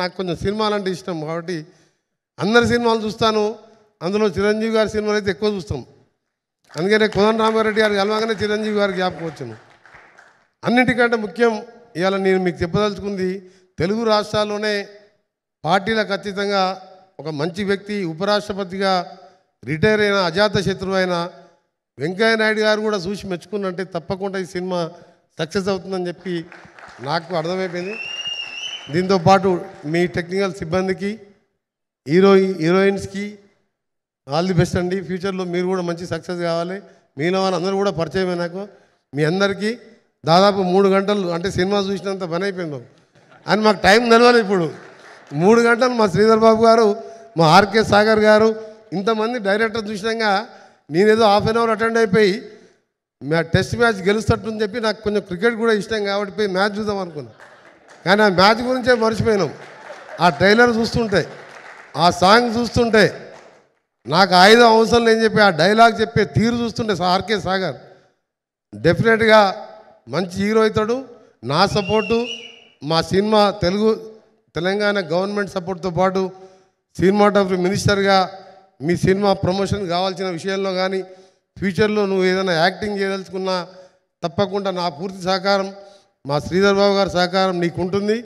నాకు కొంచెం సినిమాలంటే ఇష్టం కాబట్టి అందరి సినిమాలు చూస్తాను. అందులో చిరంజీవి గారి సినిమాలు అయితే ఎక్కువ చూస్తాం. అందుకనే కోదండరామారెడ్డి గారు కలవగానే చిరంజీవి గారికి జ్ఞాపకం వచ్చాను. అన్నిటికంటే ముఖ్యం ఇవాళ నేను మీకు చెప్పదలుచుకుంది, తెలుగు రాష్ట్రాల్లోనే పార్టీలకు అతీతంగా ఒక మంచి వ్యక్తి, ఉపరాష్ట్రపతిగా రిటైర్ అయిన అజాత శత్రువు అయిన వెంకయ్య నాయుడు గారు కూడా చూసి మెచ్చుకున్నంటే తప్పకుండా ఈ సినిమా సక్సెస్ అవుతుందని చెప్పి నాకు అర్థమైపోయింది. దీంతోపాటు మీ టెక్నికల్ సిబ్బందికి, హీరోయిన్స్కి ఆల్ ది బెస్ట్ అండి. ఫ్యూచర్లో మీరు కూడా మంచి సక్సెస్ కావాలి. మీలో వాళ్ళందరూ కూడా పరిచయమే నాకు. మీ అందరికీ దాదాపు 3 గంటలు అంటే సినిమా చూసినంత పని అయిపోయింది అని మాకు టైం తెలియాలి. ఇప్పుడు 3 గంటలు మా శ్రీధర్ బాబు గారు, మా ఆర్కే సాగర్ గారు, ఇంతమంది డైరెక్టర్ చూసినాక నేనేదో హాఫ్ అన్ అవర్ అటెండ్ అయిపోయి టెస్ట్ మ్యాచ్ గెలుస్తట్టు చెప్పి నాకు కొంచెం క్రికెట్ కూడా ఇష్టం కాబట్టి పోయి మ్యాచ్ చూద్దాం అనుకున్నాను. కానీ ఆ మ్యాచ్ గురించే మర్చిపోయినాం. ఆ ట్రైలర్ చూస్తుంటే, ఆ సాంగ్ చూస్తుంటే, నాకు ఆయుధం అవసరం లేని చెప్పి ఆ డైలాగ్ చెప్పే తీరు చూస్తుంటే ఆర్కే సాగర్ డెఫినెట్గా మంచి హీరో అవుతాడు. నా సపోర్టు, మా సినిమా తెలంగాణ గవర్నమెంట్ సపోర్ట్తో పాటు సినిమాటోగ్రఫీ మినిస్టర్గా మీ సినిమా ప్రమోషన్ కావాల్సిన విషయంలో కానీ, ఫ్యూచర్లో నువ్వు ఏదైనా యాక్టింగ్ చేయదలుచుకున్నా తప్పకుండా నా పూర్తి సహకారం, మా శ్రీధర్ బాబు గారి సహకారం నీకు ఉంటుంది.